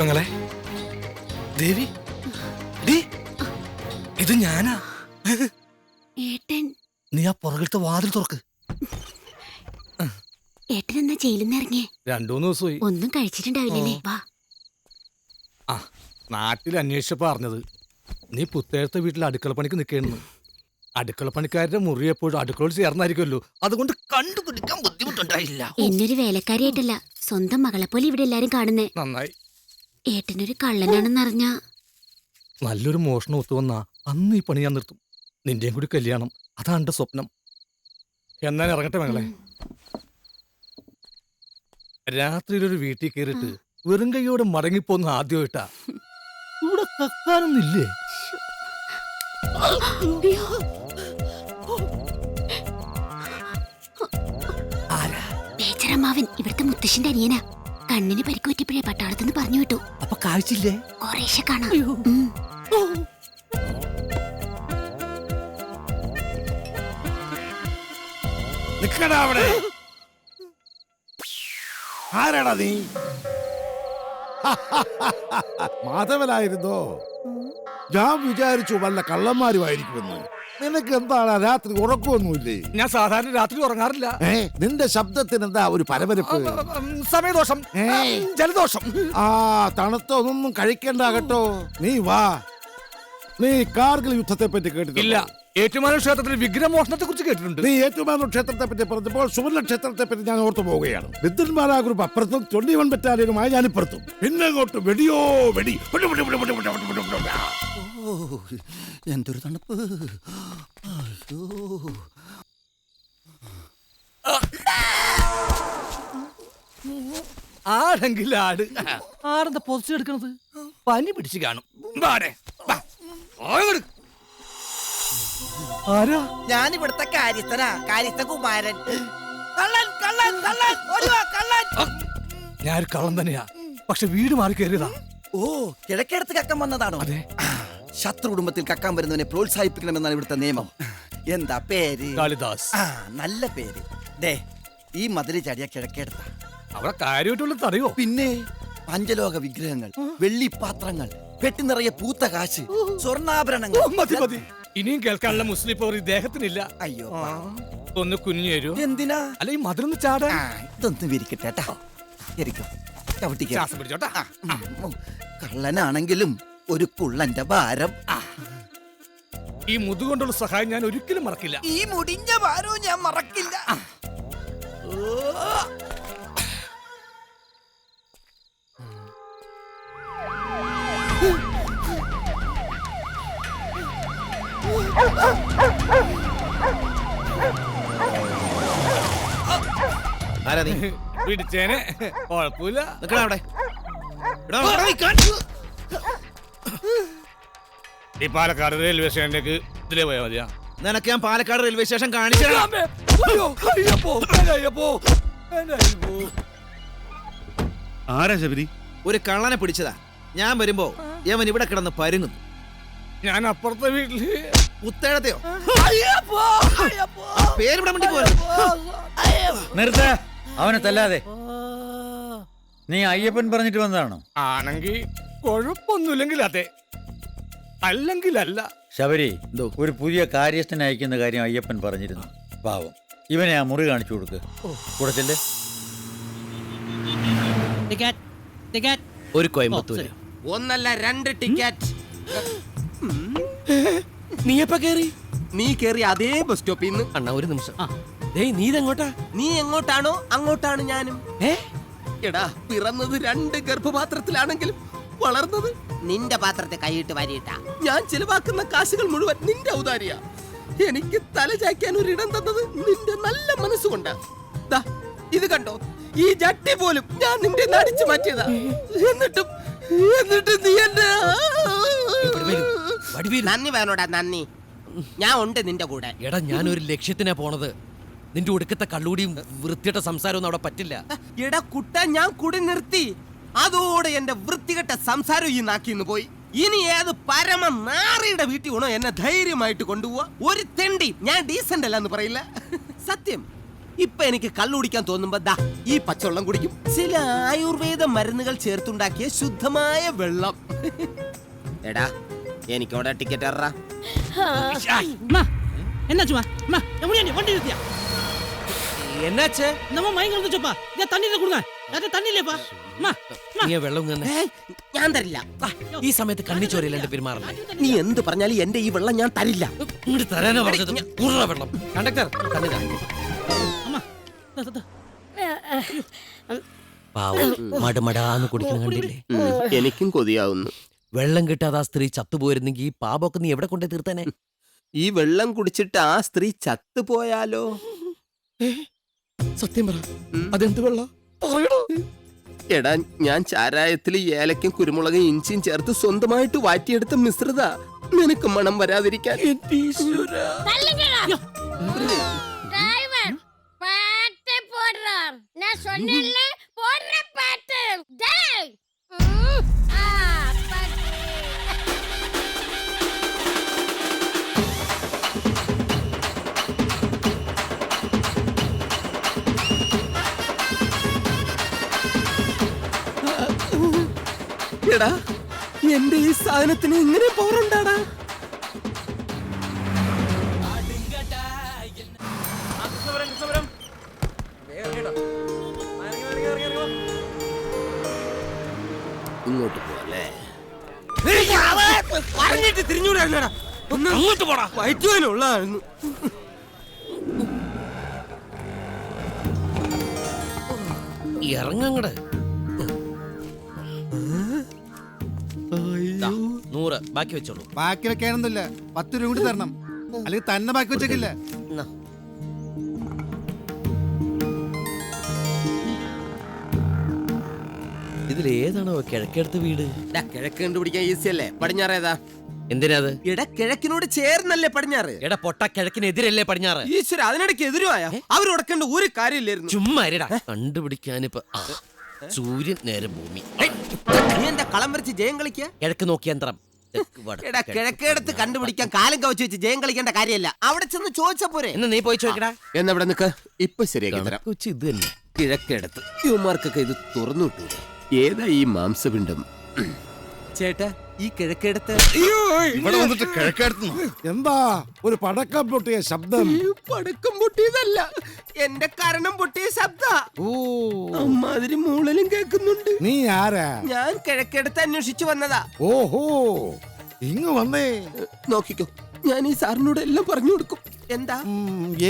പെങ്ങളെ ദേവി ഇത് ഞാനാ. ഏട്ടൻ നീ ആ പുറകിലത്തെ വാതിൽ തുറക്ക്. ഏട്ടൻ എന്നാ ജയിലിൽ നിന്ന് ഇറങ്ങിയേ? 2-3 ദിവസമായി. ഒന്നും കഴിച്ചിട്ടുണ്ടാവില്ലല്ലേ? വാ. ആ നാട്ടിൽ അന്വേഷിച്ചപ്പോ അറിഞ്ഞത് നീ പുത്തേഴത്തെ വീട്ടിൽ അടുക്കളപ്പണിക്ക് നിൽക്കുന്നു. അടുക്കളപ്പണിക്കാരുടെ മുറി എപ്പോഴും അടുക്കളോട് ചേർന്നായിരിക്കുമല്ലോ, അതുകൊണ്ട് കണ്ടുപിടിക്കാൻ ബുദ്ധിമുട്ടുണ്ടായില്ല. എന്നൊരു വേലക്കാരിയായിട്ടല്ല, സ്വന്തം മകളെ പോലെ ഇവിടെ എല്ലാരും കാണുന്നേ. നന്നായി. ഏട്ടനൊരു കള്ളനാണെന്നറിഞ്ഞ നല്ലൊരു മോഷണം ഒത്തുവന്നാ അന്ന് ഈ പണി ഞാൻ നിർത്തും. നിന്റെയും കൂടി കല്യാണം, അതാണ് എന്റെ സ്വപ്നം. എന്നാൽ ഇറങ്ങട്ടെ മകളെ. രാത്രിയിലൊരു വീട്ടിൽ കയറിയിട്ട് വെറും കൈയോടെ മടങ്ങിപ്പോന്ന് ആദ്യമായിട്ടാ. ഇവിടെ കക്കാനൊന്നില്ലേ? പേച്ചറമ്മാവൻ ഇവിടുത്തെ മുത്തശ്ശന്റെ അനിയനാ. കണ്ണിന് പരിക്കുപറ്റിയപ്പോഴേ പട്ടാളത്തുനിന്ന് പറഞ്ഞു വിട്ടു. അപ്പൊ കാഴ്ചയില്ലേ? കുറേശ്ശെ കാണാം. നിക്കടാ അവിടെ. ആരാടാ നീ? മാധവനായിരുന്നോ? ഞാൻ വിചാരിച്ചു വല്ല കള്ളന്മാരുമായിരിക്കുമെന്ന്. നിനക്ക് എന്താണ് രാത്രി ഉറക്കമൊന്നുമില്ലേ? ഞാൻ സാധാരണ രാത്രി ഉറങ്ങാറില്ല. നിന്റെ ശബ്ദത്തിന് എന്താ ഒരു പരപരപ്പ്? സമയദോഷം, ജലദോഷം. ആ തണുത്തൊന്നും കഴിക്കണ്ട കേട്ടോ. നീ വാ. നീ കാർഗിൽ യുദ്ധത്തെ പറ്റി കേട്ടിട്ടില്ല? ഏറ്റുമാനൂർ ക്ഷേത്രത്തിൽ വിഗ്രഹമോഷണത്തെ കുറിച്ച് കേട്ടിട്ടുണ്ട്. നീ ഏറ്റുമാനൂർ ക്ഷേത്രത്തെ പറ്റി പറഞ്ഞപ്പോൾ സുവർണ ക്ഷേത്രത്തെ പറ്റി ഞാൻ ഓർത്തു പോവുകയാണ്. വിദ്വന്മാരാ ഗ്രൂപ്പ് അപ്പുറത്തും 21 ബറ്റാലിയനുമായി ഞാൻ ഇപ്പുറത്തും. പിന്നെ അങ്ങോട്ട് വെടിയോ വെടി. എന്തൊരു തണുപ്പ്! അയ്യോ, ആടെങ്കിൽ ആട്. ആടെന്താ പൊതിച്ചെടുക്കണത്? പനി പിടിച്ച് കാണും. ആരാ? ഞാനിവിടുത്തെ കാര്യസ്ഥനാ, കാര്യസ്ഥ കുമാരൻ. കള്ളൻ കള്ളൻ കള്ളൻ ഓടിവാ കള്ളൻ. ഞാൻ ഒരു കള്ളം തന്നെയാ, പക്ഷെ വീട് മാറി കയറിയതാ. ഓ, കിഴക്കേടത്ത് കക്കാൻ വന്നതാണോ? അതെ. ശത്രു കുടുംബത്തിൽ കക്കാൻ വരുന്നവനെ പ്രോത്സാഹിപ്പിക്കണമെന്നാണ് ഇവിടുത്തെ നിയമം. എന്താ പേര്? കാളിദാസ്. ആ, നല്ല പേര്. ദേ, ഈ മതില് ചാടിയ കിഴക്കേടത്ത. അവിടെ കാര്യമായിട്ടുള്ളത് അറിയോ? പിന്നെ പഞ്ചലോക വിഗ്രഹങ്ങൾ, വെള്ളിപ്പാത്രങ്ങൾ, പെട്ടി നിറയെ പൂത്ത കാശ്, സ്വർണ്ണാഭരണങ്ങൾ. മതി മതി, ഇനിയും കേൾക്കാനുള്ള മുസ്ലിം പവർ ഇദ്ദേഹത്തിനില്ല. അയ്യോ, ഒന്ന് കുഞ്ഞു തരൂ. എന്തിനാ? അല്ല, ഈ മധുരന്ന് ചാടാ. ഇതൊന്നും വിരിക്കട്ടെ. ശ്വാസം പിടിച്ചോട്ടാ. കള്ളനാണെങ്കിലും ഒരു കുള്ളന്റെ ഭാരം. ഈ മുതുകൊണ്ടുള്ള സഹായം ഞാൻ ഒരിക്കലും മറക്കില്ല. ഈ മുടിഞ്ഞ ഭാരവും ഞാൻ മറക്കില്ല. ആരാ നീ? പിടിച്ചേനെ, കുഴപ്പമില്ല. നിക്കടാ അവിടെ. ഈ പാലക്കാട് റെയിൽവേ സ്റ്റേഷനിലേക്ക് ഇതിലേ പോയാ മതിയാ? നിനക്ക് ഞാൻ പാലക്കാട് റെയിൽവേ സ്റ്റേഷൻ കാണിച്ചു. ആരാ ശബരി? ഒരു കള്ളനെ പിടിച്ചതാ. ഞാൻ വരുമ്പോ യവൻ ഇവിടെ കിടന്ന് പരുങ്ങുന്നു. ഞാൻ അപ്പുറത്തെ വീട്ടില്. പുത്തേഴത്തെയോ? പേരിവിടെ വേണ്ടി പോരാ. നിർത്ത, അവനെ തല്ലാതെ. നീ അയ്യപ്പൻ പറഞ്ഞിട്ട് വന്നതാണോ? ആണെങ്കിൽ കുഴപ്പമൊന്നുമില്ലെങ്കിൽ അതെ, അല്ലെങ്കിൽ അല്ല. ശബരി, ഒരു പുതിയ കാര്യസ്ഥനെ അയക്കുന്ന കാര്യം അയ്യപ്പൻ പറഞ്ഞിരുന്നു. പാവം, ഇവനെ ആ മുറി കാണിച്ചു കൊടുക്ക്. കൊടുത്തില്ലേ? ഒരു കോയമ്പത്തൂര്. ഒന്നല്ല 2 ടിക്കറ്റ്. നീ എപ്പ കേറി? നീ കേറി അതേ ബസ് സ്റ്റോപ്പിൽ നിന്ന്. അണ്ണാ ഒരു നിമിഷം. നീ ഇതെങ്ങോട്ടാ? നീ എങ്ങോട്ടാണോ അങ്ങോട്ടാണ് ഞാനും. എടാ, പിറന്നത് 2 ഗർഭപാത്രത്തിലാണെങ്കിലും വളർന്നത് നിന്റെ പാത്രത്തെ കൈയിട്ട് വാരിയിട്ടാ. ഞാൻ ചിലവാക്കുന്ന കാശുകൾ മുഴുവൻ നിന്റെ ഔദാര്യ. എനിക്ക് തല ചായ്ക്കാൻ ഒരിടം തന്നത് നിന്റെ നല്ല മനസ്സുകൊണ്ടാ. ദാ, ഇത് കണ്ടോ? ഈ ജട്ടി പോലും ഞാൻ നിന്റെ നടിച്ചു മാറ്റിയതാ. എന്നിട്ടും നീ എന്നെ നന്ദി വേണോടാ, നന്ദി. ഞാൻ ഉണ്ട് നിന്റെ കൂടെ. എടാ, ഞാനൊരു ലക്ഷ്യത്തിനാ പോണത്. നിന്റെ ഒടുക്കത്തെ കള്ളൂടിയും വൃത്തിയുടെ സംസാരമൊന്നും അവിടെ പറ്റില്ല. എടാ കുട്ട, ഞാൻ കുടി നിർത്തി. അതോടെ എന്റെ വൃത്തികെട്ട സംസാരം ഈ നാക്കിന്ന് പോയി. ഇനി ഏത് പരമ നാറിയുടെ വീട്ടിൽ വേണോ എന്നെ ധൈര്യമായിട്ട് കൊണ്ടുപോവാ. ഒരു തെണ്ടി ഞാൻ ഡീസന്റ് അല്ല എന്ന് പറയില്ല. സത്യം. ഇപ്പൊ എനിക്ക് കള്ളു കുടിക്കാൻ തോന്നുമ്പോ ദാ ഈ പച്ചവെള്ളം കുടിക്കും. ചില ആയുർവേദ മരുന്നുകൾ ചേർത്തുണ്ടാക്കിയ ശുദ്ധമായ വെള്ളം. എടാ എനിക്കോടെ ടിക്കറ്റ് എറാ. என்னாச்சுமா அம்மா எப்படியா வண்டி நிறுத்தியா എന്നാച്ചേ நம்ம மயங்க வந்துச்சப்பா இத தண்ணியில கொடுங்க அது தண்ணி இல்லையப்பா அம்மா നീ വെള്ളം തന്നെ ഏയ്, ഞാൻ തരില്ല. ഈ സമയത്ത് കണ്ണി ചോരയില്ലാണ്ട് പെരുമാറല്ലേ. നീ എന്ത് പറഞ്ഞാലും എന്റെ ഈ വെള്ളം ഞാൻ തരില്ല. ഇങ്ങോട്ട് തരാനാ പറഞ്ഞത്. ഉരുള വെള്ളം. കണ്ടക്ടർ തന്നെ அம்மா പാവം മടമടാന്ന് കുടിക്കണം കണ്ടില്ലേ. എനിക്കും കൊതിയാവുന്നു. വെള്ളം കിട്ടാതെ ആ സ്ത്രീ ചത്തുപോയിരുന്നെങ്കിൽ ഈ പാപമൊക്കെ നീ എവിടെ കൊണ്ടേ തീർത്തേനെ. ഈ വെള്ളം കുടിച്ചിട്ട് ആ സ്ത്രീ ചത്തുപോയാലോ? സത്യം പറ, അതെന്ത് വെള്ളം പറയണോ? എടാ ഞാൻ ചാരായത്തിൽ ഏലക്കും കുരുമുളകും ഇഞ്ചിയും ചേർത്ത് സ്വന്തമായിട്ട് വാറ്റിയെടുത്ത മിശ്രിത. നിനക്ക് മണം വരാതിരിക്കാൻ டிரைவர் பாட்டு போடுறான் நான் சொன்னேன்ல போடுற பாட்டு டேய் பாட்டு എടാ എന്റെ ഈ സാധനത്തിന് ഇങ്ങനെ പോറുണ്ടാടാ. ഇങ്ങോട്ട് പോവല്ലേ? പറഞ്ഞിട്ട് തിരിഞ്ഞൂടാ. അങ്ങോട്ട് പോടാ. വയറ്റുവാനുള്ളതായിരുന്നു. ഇറങ്ങങ്ങട്. 100 ബാക്കി വെച്ചോളൂ. ബാക്കി വെക്കാനൊന്നുമില്ല, 10 രൂപ കൂടി തരണം, അല്ലെങ്കിൽ തന്നെ ബാക്കി വെച്ചേക്കില്ല. ഇതിലേതാണോ കിഴക്കെടുത്ത വീട്? കിഴക്ക് കണ്ടുപിടിക്കാൻ ഈസി അല്ലേ? പടിഞ്ഞാറേതാ? എന്തിനാ അത്? എടാ കിഴക്കിനോട് ചേർന്നല്ലേ പടിഞ്ഞാറ്? എടാ പൊട്ട കിഴക്കിനെതിരല്ലേ പടിഞ്ഞാറ്? ഈശ്വര അതിനിടയ്ക്ക് എതിരുമായ അവർ ഉടക്കേണ്ട ഒരു കാര്യമില്ലായിരുന്നു. ചുമ്മാ ഇരടാ. കണ്ടുപിടിക്കാനിപ്പോ സൂര്യൻ നേരെ ഭൂമി. നീ എന്താ കളം വരച്ച് ജയം കളിക്കുക? കിഴക്ക് നോക്കി യന്ത്രം. എടാ കിഴക്കേടത്ത് കണ്ടുപിടിക്കാൻ കാലം കവച്ച് വെച്ച് ജയം കളിക്കേണ്ട കാര്യമല്ല. അവിടെ ചെന്ന് ചോദിച്ചാ പോരെ? എന്നാ നീ പോയി ചോദിക്കടാ. എന്നവിടെ നിക്ക്, ഇപ്പൊ ശരിയാക്കി തരാം. കൊച്ചി ഇത് തന്നെ. കിഴക്കേടത്ത് യുവമാർക്കൊക്കെ ഇത് തുറന്നു വിട്ടു. ഏതാ ഈ മാംസപിണ്ഡം? ചേട്ടാ ഈ കിഴക്കേടത്ത് ഇവിടെ വന്നിട്ട് കിഴക്കടുത്തു എന്താ ഒരു പടക്കം പൊട്ടിയ ശബ്ദം? പടക്കം പൊട്ടിയതല്ല, എന്റെ കരണം പൊട്ടിയ ശബ്ദ. അമ്മാതിരി മൂളലും കേൾക്കുന്നുണ്ട്. നീ ആരാ? ഞാൻ കിഴക്കേടത്ത് അന്വേഷിച്ചു വന്നതാ. ഓഹോ ഇങ്ങ് വന്നേ. നോക്കിക്കോ, ഞാൻ ഈ സാറിനോട് എല്ലാം പറഞ്ഞു കൊടുക്കും. എന്താ?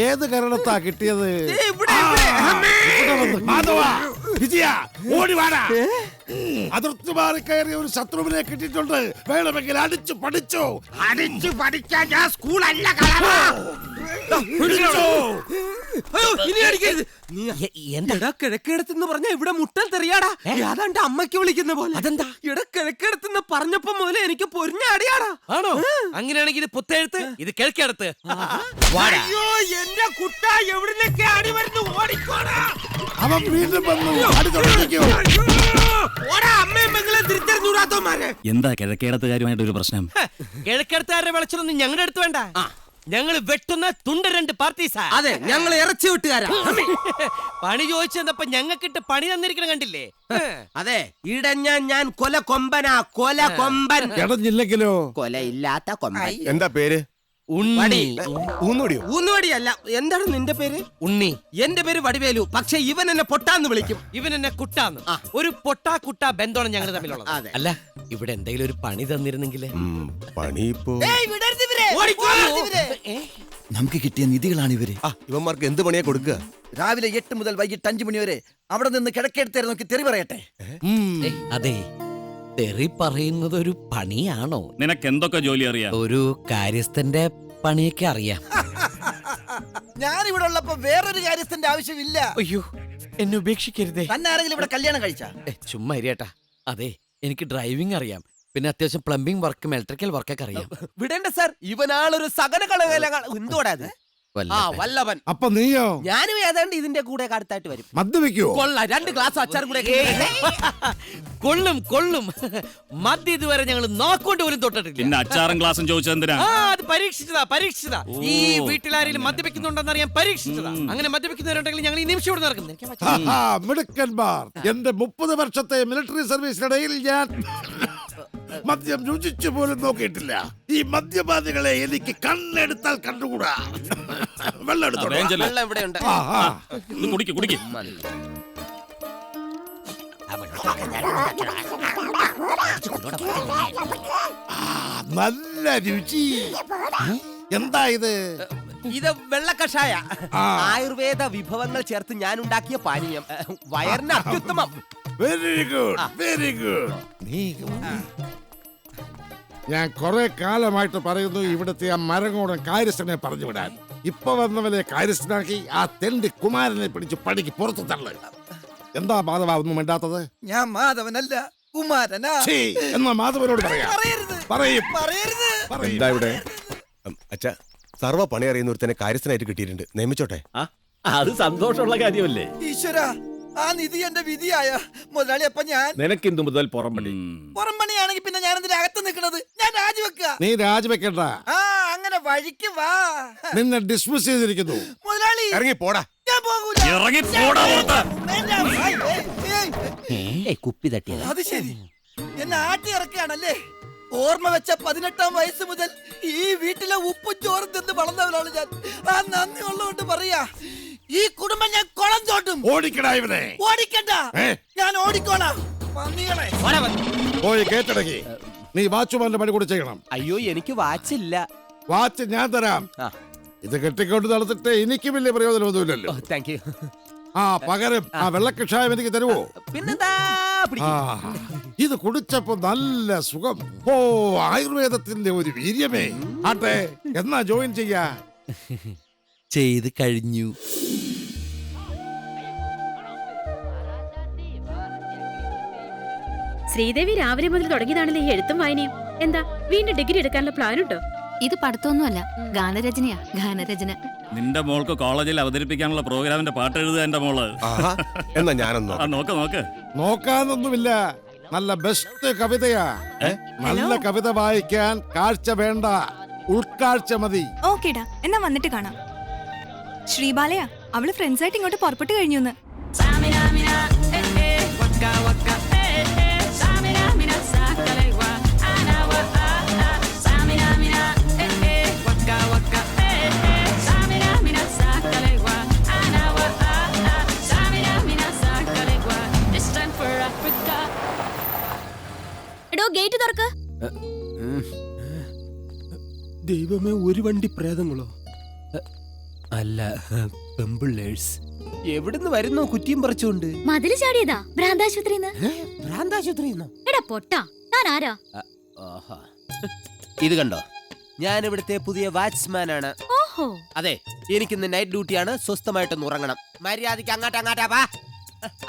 ഏത് കരടത്താ കിട്ടിയത്? ദേ ഇവിടെ, ഇവിടെ. ഇവിടെ വന്ന്. മാധവാ, വിജയ, ഓടി വാടാ. അതിർത്തി മാറി കയറിയ ഒരു ശത്രുവിനെ കിട്ടിയിട്ടുണ്ട്. വേണമെങ്കിൽ അടിച്ചു പഠിച്ചോ. അടിച്ചു പഠിക്കാൻ ഞാൻ സ്കൂളല്ല. എന്താ കിഴക്കേടത്തെന്ന് പറഞ്ഞ ഇവിടെ മുട്ടൽ തെറിയാടാ. ഏതാണ്ട് അമ്മയ്ക്ക് വിളിക്കുന്ന പോലെ. അതെന്താ? ഇവിടെ കിഴക്കേടത്തെന്ന് പറഞ്ഞപ്പോ മുതലേ എനിക്ക് പൊരിഞ്ഞ അടിയാടാ. ആണോ? അങ്ങനെയാണെങ്കിൽ ഇത് പുത്തെഴുത്ത്, ഇത് കിഴക്കെടുത്ത്. അയ്യോ എന്റെ കുട്ട എവിടുന്നൊക്കെ അടി വരുന്നു. ഓടിക്കോടാ. അവൻ വീണ്ടും വന്നു. അടി തുടങ്ങിക്കോ. അമ്മയും മകളെ തിരിച്ചറിഞ്ഞൂടാത്തോമാരെ. എന്താ കിഴക്കേടത്തുകാരുമായിട്ട് ഒരു പ്രശ്നം? കിഴക്കെടുത്തുകാരുടെ വിളച്ചിലൊന്നും ഞങ്ങളുടെ അടുത്ത് വേണ്ട. ഞങ്ങള് വെട്ടുന്ന തുണ്ട 2 പാർട്ടീസാ. അതെ ഞങ്ങൾ ഇറച്ചി വിട്ടുകാരാ. പണി ചോദിച്ചപ്പോ ഞങ്ങൾക്കിട്ട് പണി തന്നിരിക്കണം കണ്ടില്ലേ? അതെ ഇടഞ്ഞ ഞാൻ കൊല കൊമ്പനാ. കൊല കൊമ്പൻ. ഇടഞ്ഞില്ലെങ്കിലോ? കൊലയില്ലാത്ത കൊമ്പൻ. എന്താ പേര്? ഉണ്ണി. ഊന്നുടിയോ? ഊന്നുവടിയല്ല. എന്താണ് നിന്റെ പേര്? ഉണ്ണി. എന്റെ പേര് വടിവേലു. പക്ഷെ ഇവൻ എന്നെ പൊട്ടാന്ന് വിളിക്കും. ഇവൻ എന്നെ കുട്ടാന്ന്. ഒരു പൊട്ടാ കുട്ടാ ബന്ധമാണ് ഞങ്ങൾ തമ്മിലുള്ളത്. അതെ. അല്ല ഇവിടെ എന്തെങ്കിലും ഒരു പണി തന്നിരുന്നെങ്കിലേ. പണി ഇപ്പോ നമുക്ക് കിട്ടിയ നിധികളാണ് ഇവര്. ഇവന്മാർക്ക് എന്ത് പണിയാ കൊടുക്കുക? രാവിലെ 8 മുതൽ വൈകിട്ട് 5 മണി വരെ അവിടെ നിന്ന് കിഴക്കെടുത്തേരെ നോക്കി തെറി പറയട്ടെ. അതെ, തെറി പറയുന്നത് ഒരു പണിയാണോ? നിനക്ക് എന്തൊക്കെ ജോലി അറിയാം? ഒരു കാര്യസ്ഥന്റെ പണിയൊക്കെ അറിയാം. ഞാൻ ഇവിടെ ഉള്ളപ്പോ വേറൊരു കാര്യസ്ഥന്റെ ആവശ്യമില്ല. അയ്യോ എന്നെ ഉപേക്ഷിക്കരുതേ. തന്നെ ആരെങ്കിലും ഇവിടെ കല്യാണം കഴിച്ചാ? ചുമ്മാ ഇരിയേട്ടാ. അതെ എനിക്ക് ഡ്രൈവിംഗ് അറിയാം, പിന്നെ അത്യാവശ്യം പ്ലംബിംഗ് വർക്കും ഇലക്ട്രിക്കൽ വർക്കൊക്കെ അറിയാം. വിടേണ്ട സാർ, ഇവനാളൊരു സകല കളകല. എന്തോടാ അത്? ആ വല്ലഭൻ. അപ്പൊ നീയോ? ഞാനും ഏതാണ്ട് ഇതിന്റെ കൂടെ അടുത്തായിട്ട് വരും. മദ്യപിക്കോ? കൊള്ള 2 ഗ്ലാസ് അച്ചാറും കൂടെ. കൊള്ളും കൊള്ളും. മദ്യം ഇതുവരെ ഞങ്ങൾ നോക്കൊണ്ട് പോലും തൊട്ടിട്ടില്ല. പിന്നെ അച്ചാറും ഗ്ലാസും ചോദിച്ചെന്തിനാ? അത് പരീക്ഷിച്ചതാ. ഈ വീട്ടിലാരെങ്കിലും മദ്യപിക്കുന്നുണ്ടെന്ന് അറിയാൻ പരീക്ഷിച്ചതാ. അങ്ങനെ മദ്യപിക്കുന്നവരുണ്ടെങ്കിൽ ഞങ്ങൾ ഈ നിമിഷം ഇവിടെ നടക്കും. മിടുക്കന്മാർ. എന്റെ 30 വർഷത്തെ മിലിറ്ററി സർവീസിനിടയിൽ ഞാൻ മദ്യം രുചിച്ചു പോലും നോക്കിയിട്ടില്ല. ഈ മദ്യപാനികളെ എനിക്ക് കണ്ണെടുത്താൽ കണ്ടുകൂടാ. വെള്ളം എടുത്തോ. വെള്ളം ഇവിടെയുണ്ട്. കുടിക്ക്. നല്ല രുചി. എന്താ ഇത്? ഇത് വെള്ളക്കഷായ. ആയുർവേദ വിഭവങ്ങൾ ചേർത്ത് ഞാൻ ഉണ്ടാക്കിയ പാനീയം. വയറിന് അത്യുത്തമം. Very good. ഞാൻ കുറെ കാലമായിട്ട് പറയുന്നു ഇവിടുത്തെ ആ മരങ്ങോടൻ കാര്യസ്ഥനെ പറഞ്ഞു വിടാൻ. ഇപ്പൊ വന്നവനെ കാര്യസ്ഥനാക്കി ആ തെണ്ടി കുമാരനെ പിടിച്ച് പണിക്ക് പുറത്തു തള്ളു. എന്താ മാധവ ഒന്നും മിണ്ടാത്തത്? ഞാൻ മാധവനല്ല, കുമാരനാ. എന്നാ മാധവനോട് പറയാം. പറയും. എന്താ ഇവിടെ? അച്ഛാ, സർവ്വ പണി അറിയുന്ന ഒരുത്തനെ കാര്യസ്ഥനായിട്ട് കിട്ടിയിട്ടുണ്ട്. നിയമിച്ചോട്ടെ. അത് സന്തോഷമുള്ള കാര്യമല്ലേ? ഈശ്വര, ആ നിധി എന്റെ വിധിയായ മുതലാളി. അപ്പൊ ഞാൻ നിനക്കെന്തു മുതൽ പുറംപണി? പുറംപണിയാണെങ്കിൽ പിന്നെ ഞാൻ എന്തിനാ അകത്ത് നിൽക്കണത്? ഞാൻ രാജിവെക്കുക. നീ രാജിവെക്കണ്ട. അങ്ങനെ വഴിക്ക് വാ. നിന്നെ ഡിസ്മിസ് ചെയ്തിരിക്കുന്നു. മുതലാളി ഇറങ്ങി പോടാ. ഞാൻ പോകൂല. കുപ്പി തട്ടിയത്. അത് ശരി, എന്നെ ആട്ടി ഇറക്കുകയാണല്ലേ. ഓർമ്മ വെച്ച 18-ാം വയസ്സ് മുതൽ ഈ വീട്ടിലെ ഉപ്പും ചോറും തിന്ന് വളർന്നവരാണ് ഞാൻ. ആ നന്ദി ഉള്ളതുകൊണ്ട് പറയാ, ഈ കുടുംബം ഞാൻ കുളം ചോട്ടും. ഓടിക്കടാ ഇവനെ. ഓടിക്കണ്ട, ഞാൻ ഓടിക്കോളാം. പന്നികളെ പോയി കേട്ടടക്കി. നീ വാച്ചുമാന്റെ പണി കൂടെ ചെയ്യണം. അയ്യോ, എനിക്ക് വാച്ചില്ല. വാച്ച് ഞാൻ തരാം. ഇത് കെട്ടിക്കൊണ്ട് നടത്തിട്ട് എനിക്ക് വലിയ പ്രയോജനമൊന്നുമില്ലല്ലോ. Thank you. പകരം ആ വെള്ളക്കഷായം എനിക്ക് തരുവോ? പിന്നെന്താ? ഇത് കുടിച്ചപ്പോ നല്ല സുഖം. ഓ, ആയുർവേദത്തിന്റെ ഒരു വീര്യമേ. ആട്ടെ, എന്നാ ജോയിൻ ചെയ്യാ? ചെയ്ത് കഴിഞ്ഞു. ശ്രീദേവി രാവിലെ മുതൽ തുടങ്ങിയതാണല്ലോ ഈ എഴുത്തും വായനയും. എന്താ വീണ്ടും ഡിഗ്രി എടുക്കാനുള്ള പ്ലാൻ ഉണ്ടോ? ഇത് പഠിത്തമൊന്നുമല്ല, ഗാനരചനയാ. ഗാനരചന. നിന്റെ മോൾക്ക് കോളേജിൽ അവതരിപ്പിക്കാനുള്ള പ്രോഗ്രാമിന്റെ പാട്ട് എഴുതുക എന്റെ മോള്. എന്നാ ഞാനൊന്നോ. നോക്ക്. നോക്കാനൊന്നുമില്ല, നല്ല ബെസ്റ്റ് കവിതയാ. നല്ല കവിത വായിക്കാൻ കാഴ്ച വേണ്ട, ഉൾക്കാഴ്ച മതി. ഓക്കേടാ, എന്നാ വന്നിട്ട് കാണാം. ശ്രീബാലയാ, അവള് ഫ്രണ്ട്സായിട്ട് ഇങ്ങോട്ട് പുറപ്പെട്ടു കഴിഞ്ഞു. ഗേറ്റ് തുറക്ക്. ദൈവമേ, ഒരു വണ്ടി പ്രേതങ്ങളോ? അല്ല, പെമ്പിള്ളേഴ്സ്. എവിടുന്ന് വരുന്നോ കുറ്റിയും പറിച്ചോണ്ട്? മതില് ചാടിയതാ ഭ്രാന്താശുപത്രിന്ന്. ഭ്രാന്താശുപത്രിന്നോ? എടാ പൊട്ടാ, താൻ ആരാ? ഇത് കണ്ടോ, ഞാൻ ഇവിടുത്തെ പുതിയ വാച്ച്മാൻ ആണ്. ഓഹോ. അതെ, എനിക്കിന്ന് നൈറ്റ് ഡ്യൂട്ടിയാണ്. സ്വസ്ഥമായിട്ടൊന്ന് ഉറങ്ങണം. മര്യാദയ്ക്ക് അങ്ങോട്ടാ വാ,